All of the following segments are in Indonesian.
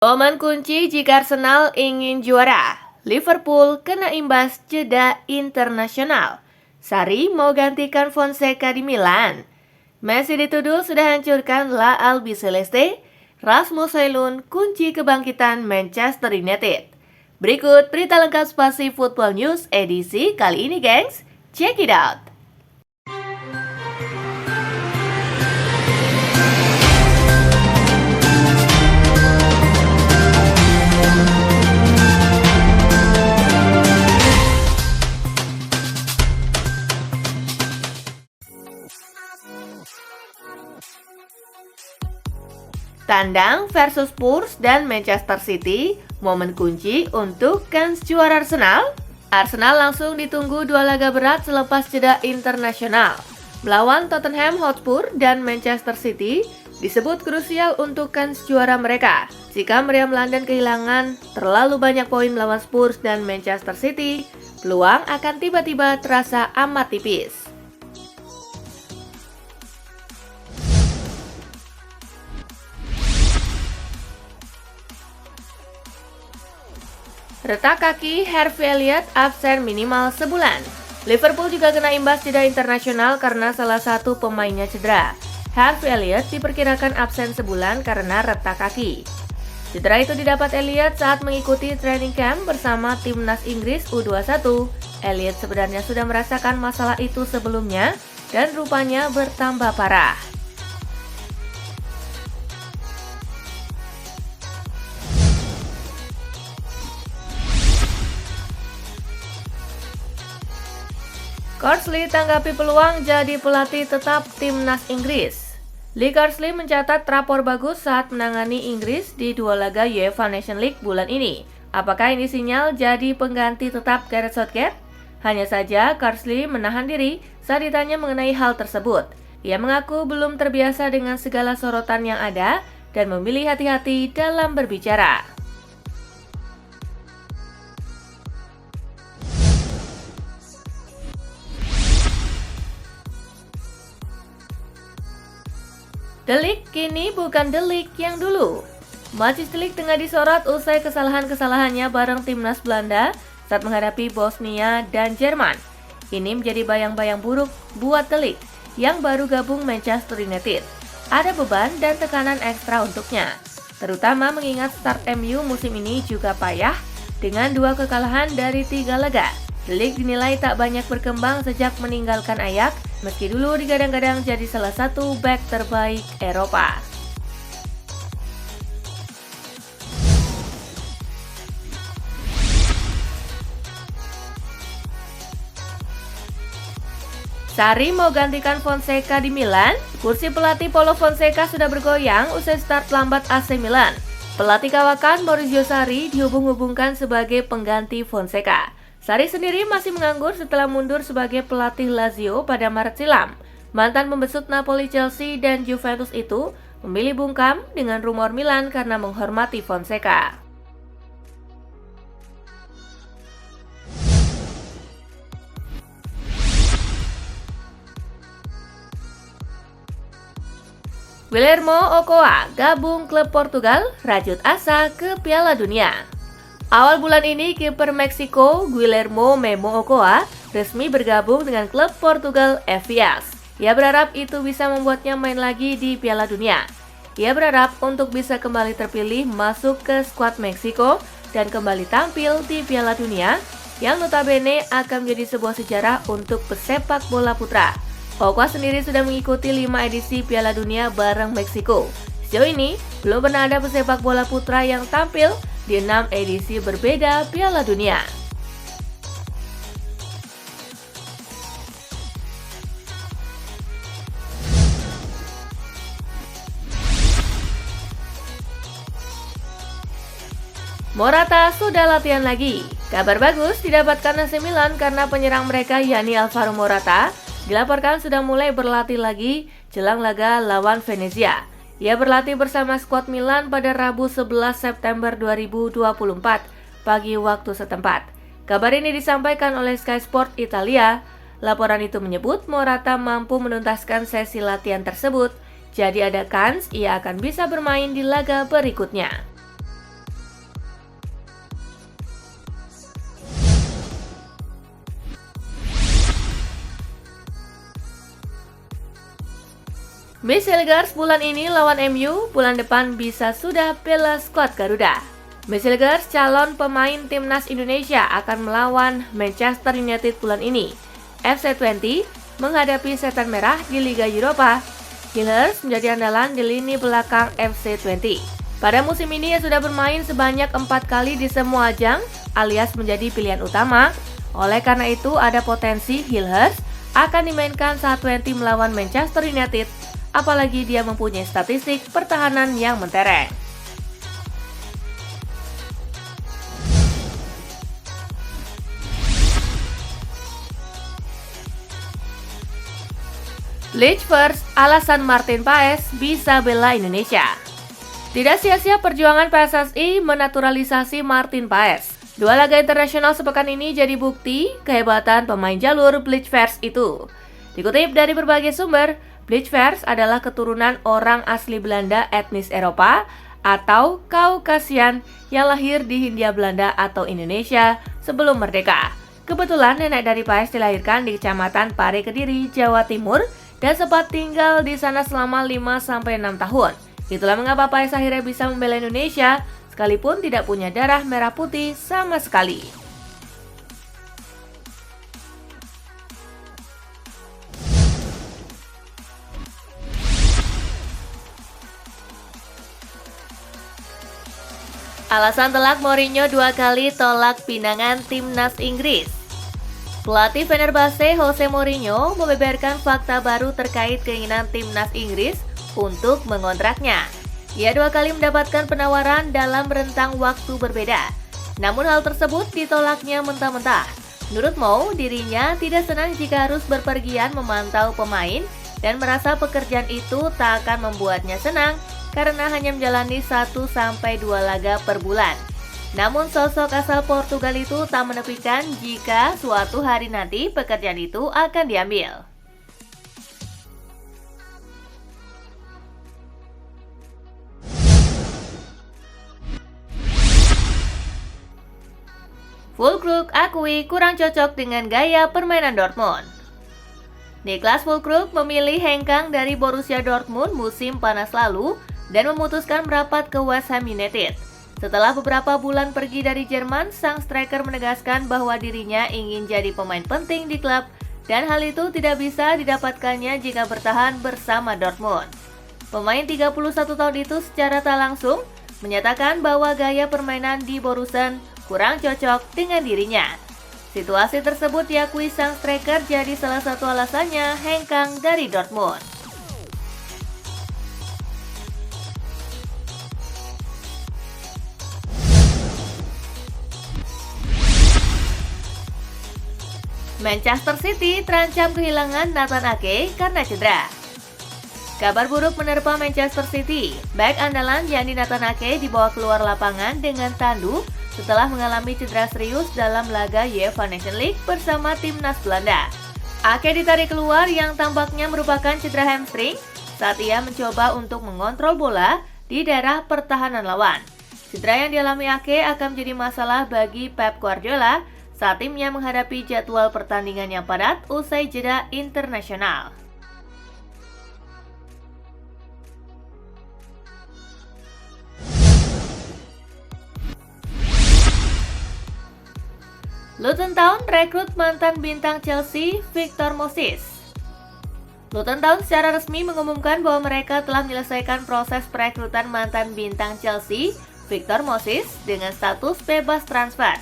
Momen kunci jika Arsenal ingin juara. Liverpool kena imbas jeda internasional. Sarri mau gantikan Fonseca di Milan. Messi dituduh sudah hancurkan La Albiceleste. Rasmus Højlund kunci kebangkitan Manchester United. Berikut berita lengkap Spasi Football News edisi kali ini, gengs. Check it out. Tandang versus Spurs dan Manchester City, momen kunci untuk kans juara Arsenal. Arsenal langsung ditunggu dua laga berat selepas jeda internasional. Melawan Tottenham Hotspur dan Manchester City disebut krusial untuk kans juara mereka. Jika meriam London kehilangan terlalu banyak poin melawan Spurs dan Manchester City, peluang akan tiba-tiba terasa amat tipis. Retak kaki Harvey Elliott absen minimal sebulan. Liverpool juga kena imbas jeda internasional karena salah satu pemainnya cedera. Harvey Elliott diperkirakan absen sebulan karena retak kaki. Cedera itu didapat Elliott saat mengikuti training camp bersama timnas Inggris U21. Elliott sebenarnya sudah merasakan masalah itu sebelumnya dan rupanya bertambah parah. Carsley tanggapi peluang jadi pelatih tetap timnas Inggris. Lee Carsley mencatat rapor bagus saat menangani Inggris di dua laga UEFA Nations League bulan ini. Apakah ini sinyal jadi pengganti tetap Gareth Southgate? Hanya saja Carsley menahan diri saat ditanya mengenai hal tersebut. Ia mengaku belum terbiasa dengan segala sorotan yang ada dan memilih hati-hati dalam berbicara. De Ligt kini bukan De Ligt yang dulu. Matthijs De Ligt tengah disorot usai kesalahan-kesalahannya bareng timnas Belanda saat menghadapi Bosnia dan Jerman. Ini menjadi bayang-bayang buruk buat De Ligt yang baru gabung Manchester United. Ada beban dan tekanan ekstra untuknya, terutama mengingat start MU musim ini juga payah dengan 2 kekalahan dari 3 laga. De Ligt dinilai tak banyak berkembang sejak meninggalkan Ajax, meski dulu digadang-gadang jadi salah satu bek terbaik Eropa. Sarri mau gantikan Fonseca di Milan? Kursi pelatih Paulo Fonseca sudah bergoyang usai start lambat AC Milan. Pelatih kawakan Maurizio Sarri dihubung-hubungkan sebagai pengganti Fonseca. Sarri sendiri masih menganggur setelah mundur sebagai pelatih Lazio pada Maret silam. Mantan pembesut Napoli, Chelsea, dan Juventus itu memilih bungkam dengan rumor Milan karena menghormati Fonseca. Guillermo Ochoa gabung klub Portugal, rajut asa ke Piala Dunia. Awal bulan ini, kiper Meksiko Guillermo Memo Ochoa resmi bergabung dengan klub Portugal Evias. Ia berharap itu bisa membuatnya main lagi di Piala Dunia. Ia berharap untuk bisa kembali terpilih masuk ke skuad Meksiko dan kembali tampil di Piala Dunia yang notabene akan menjadi sebuah sejarah untuk pesepak bola putra. Ochoa sendiri sudah mengikuti 5 edisi Piala Dunia bareng Meksiko. Sejauh ini, belum pernah ada pesepak bola putra yang tampil di 6 edisi berbeda Piala Dunia. Morata sudah latihan lagi. Kabar bagus didapatkan AC Milan karena penyerang mereka yakni Alvaro Morata dilaporkan sudah mulai berlatih lagi jelang laga lawan Venezia. Ia berlatih bersama skuad Milan pada Rabu 11 September 2024 pagi waktu setempat. Kabar ini disampaikan oleh Sky Sport Italia. Laporan itu menyebut Morata mampu menuntaskan sesi latihan tersebut, jadi ada kans ia akan bisa bermain di laga berikutnya. Messilgers bulan ini lawan MU, bulan depan bisa sudah bela skuad Garuda. Messilgers calon pemain timnas Indonesia akan melawan Manchester United bulan ini. FC20 menghadapi Setan Merah di Liga Eropa. Hillers menjadi andalan di lini belakang FC20. Pada musim ini ia sudah bermain sebanyak 4 kali di semua ajang, alias menjadi pilihan utama. Oleh karena itu ada potensi Hillers akan dimainkan saat 20 melawan Manchester United, apalagi dia mempunyai statistik pertahanan yang mentereng. Bleach first, alasan Martin Paes bisa bela Indonesia. Tidak sia-sia perjuangan PSSI menaturalisasi Martin Paes. Dua laga internasional sepekan ini jadi bukti kehebatan pemain jalur Bleach first itu. Dikutip dari berbagai sumber, Bleach first adalah keturunan orang asli Belanda etnis Eropa atau Kaukasian yang lahir di Hindia Belanda atau Indonesia sebelum merdeka. Kebetulan nenek dari Paes dilahirkan di Kecamatan Pare Kediri, Jawa Timur dan sempat tinggal di sana selama 5-6 tahun. Itulah mengapa Paes akhirnya bisa membela Indonesia sekalipun tidak punya darah merah putih sama sekali. Alasan telak Mourinho 2 kali tolak pinangan timnas Inggris. Pelatih Fenerbahce Jose Mourinho membeberkan fakta baru terkait keinginan timnas Inggris untuk mengontraknya. Ia 2 kali mendapatkan penawaran dalam rentang waktu berbeda. Namun hal tersebut ditolaknya mentah-mentah. Menurut Mou, dirinya tidak senang jika harus berpergian memantau pemain dan merasa pekerjaan itu tak akan membuatnya senang karena hanya menjalani 1-2 laga per bulan. Namun sosok asal Portugal itu tak menepikan jika suatu hari nanti pekerjaan itu akan diambil. Füllkrug akui kurang cocok dengan gaya permainan Dortmund. Niklas Füllkrug memilih hengkang dari Borussia Dortmund musim panas lalu dan memutuskan merapat ke West Ham United. Setelah beberapa bulan pergi dari Jerman, sang striker menegaskan bahwa dirinya ingin jadi pemain penting di klub dan hal itu tidak bisa didapatkannya jika bertahan bersama Dortmund. Pemain 31 tahun itu secara tak langsung menyatakan bahwa gaya permainan di Borussen kurang cocok dengan dirinya. Situasi tersebut diakui sang striker jadi salah satu alasannya hengkang dari Dortmund. Manchester City terancam kehilangan Nathan Ake karena cedera. Kabar buruk menerpa Manchester City. Bek andalan yakni Nathan Ake dibawa keluar lapangan dengan tandu setelah mengalami cedera serius dalam laga UEFA Nations League bersama timnas Belanda. Ake ditarik keluar yang tampaknya merupakan cedera hamstring saat ia mencoba untuk mengontrol bola di daerah pertahanan lawan. Cedera yang dialami Ake akan menjadi masalah bagi Pep Guardiola saat timnya menghadapi jadwal pertandingan yang padat usai jeda internasional. Luton Town rekrut mantan bintang Chelsea, Victor Moses. Luton Town secara resmi mengumumkan bahwa mereka telah menyelesaikan proses perekrutan mantan bintang Chelsea, Victor Moses, dengan status bebas transfer.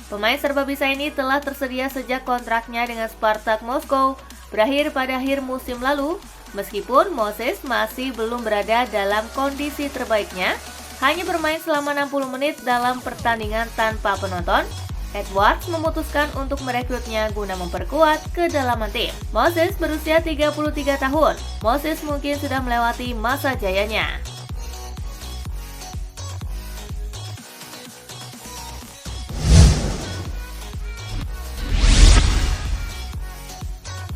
Pemain serba bisa ini telah tersedia sejak kontraknya dengan Spartak Moskow berakhir pada akhir musim lalu. Meskipun Moses masih belum berada dalam kondisi terbaiknya, hanya bermain selama 60 menit dalam pertandingan tanpa penonton, Edwards memutuskan untuk merekrutnya guna memperkuat kedalaman tim. Moses berusia 33 tahun. Moses mungkin sudah melewati masa jayanya.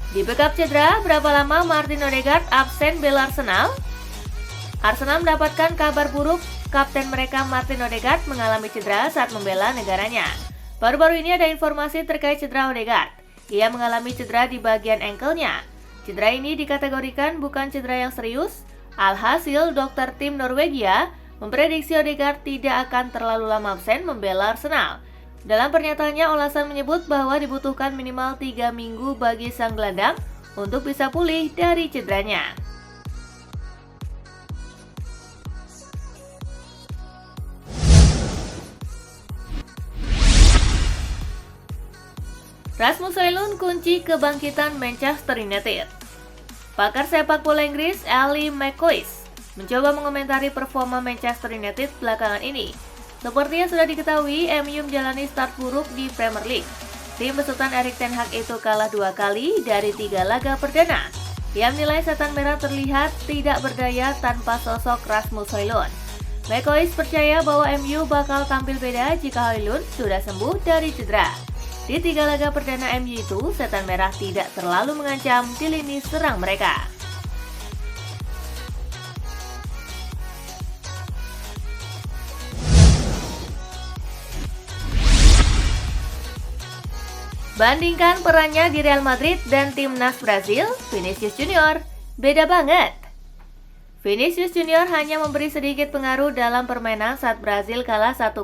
Di backup cedera, berapa lama Martin Odegaard absen bela Arsenal? Arsenal mendapatkan kabar buruk, kapten mereka Martin Odegaard mengalami cedera saat membela negaranya. Baru-baru ini ada informasi terkait cedera Odegaard. Ia mengalami cedera di bagian ankle-nya. Cedera ini dikategorikan bukan cedera yang serius Alhasil, dokter tim Norwegia memprediksi Odegaard tidak akan terlalu lama absen membela Arsenal. Dalam pernyataannya, Ole Gunnar menyebut bahwa dibutuhkan minimal 3 minggu bagi sang gelandang untuk bisa pulih dari cederanya. Rasmus Højlund kunci kebangkitan Manchester United. Pakar sepak bola Inggris Ali McCoist mencoba mengomentari performa Manchester United belakangan ini. Seperti yang sudah diketahui, MU menjalani start buruk di Premier League. Tim besutan Erik ten Hag itu kalah 2 kali dari 3 laga perdana. Ia menilai setan merah terlihat tidak berdaya tanpa sosok Rasmus Højlund. McCoist percaya bahwa MU bakal tampil beda jika Højlund sudah sembuh dari cedera. Di 3 laga perdana MU itu, setan merah tidak terlalu mengancam di lini serang mereka. Bandingkan perannya di Real Madrid dan timnas Brazil, Vinicius Junior beda banget. Vinicius Junior hanya memberi sedikit pengaruh dalam permainan saat Brazil kalah 1-0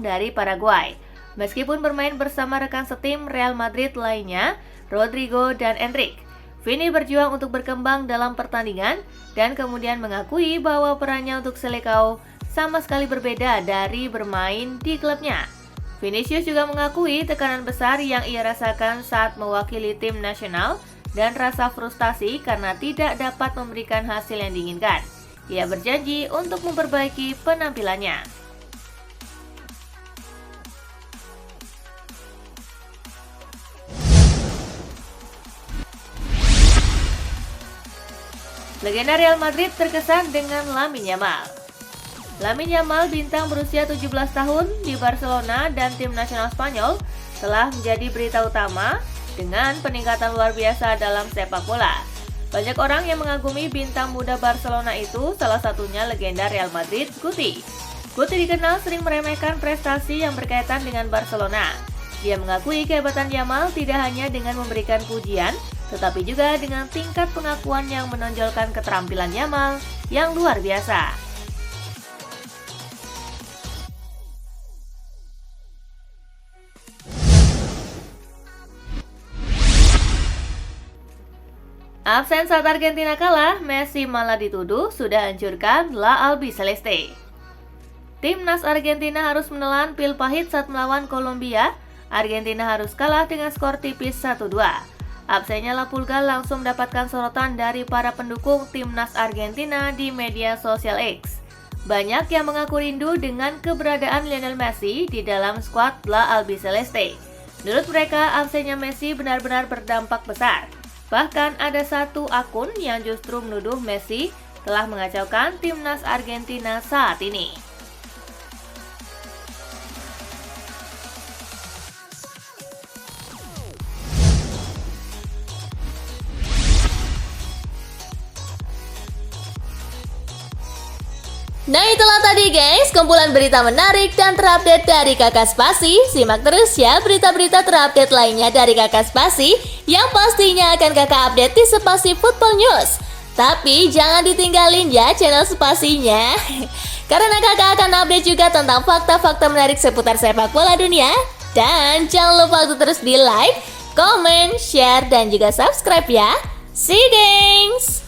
dari Paraguay. Meskipun bermain bersama rekan setim Real Madrid lainnya, Rodrigo dan Endrick, Vini berjuang untuk berkembang dalam pertandingan dan kemudian mengakui bahwa perannya untuk Selecao sama sekali berbeda dari bermain di klubnya. Vinicius juga mengakui tekanan besar yang ia rasakan saat mewakili tim nasional dan rasa frustasi karena tidak dapat memberikan hasil yang diinginkan. Ia berjanji untuk memperbaiki penampilannya. Legenda Real Madrid terkesan dengan Lamine Yamal. Lamine Yamal, bintang berusia 17 tahun di Barcelona dan tim nasional Spanyol, telah menjadi berita utama dengan peningkatan luar biasa dalam sepak bola. Banyak orang yang mengagumi bintang muda Barcelona itu, salah satunya legenda Real Madrid, Guti. Guti dikenal sering meremehkan prestasi yang berkaitan dengan Barcelona. Dia mengakui kehebatan Yamal tidak hanya dengan memberikan pujian, tetapi juga dengan tingkat pengakuan yang menonjolkan keterampilan Yamal yang luar biasa. Absen saat Argentina kalah, Messi malah dituduh sudah hancurkan La Albiceleste. Timnas Argentina harus menelan pil pahit saat melawan Kolombia. Argentina harus kalah dengan skor tipis 1-2. Absennya La Pulga langsung mendapatkan sorotan dari para pendukung timnas Argentina di media sosial X. Banyak yang mengaku rindu dengan keberadaan Lionel Messi di dalam skuad La Albiceleste. Menurut mereka, absennya Messi benar-benar berdampak besar. Bahkan ada satu akun yang justru menuduh Messi telah mengacaukan timnas Argentina saat ini. Nah itulah tadi guys, kumpulan berita menarik dan terupdate dari Kakak Spasi. Simak terus ya berita-berita terupdate lainnya dari Kakak Spasi yang pastinya akan Kakak update di Spasi Football News. Tapi jangan ditinggalin ya channel Spasinya, karena Kakak akan update juga tentang fakta-fakta menarik seputar sepak bola dunia. Dan jangan lupa untuk terus di like, comment, share, dan juga subscribe ya. See you guys!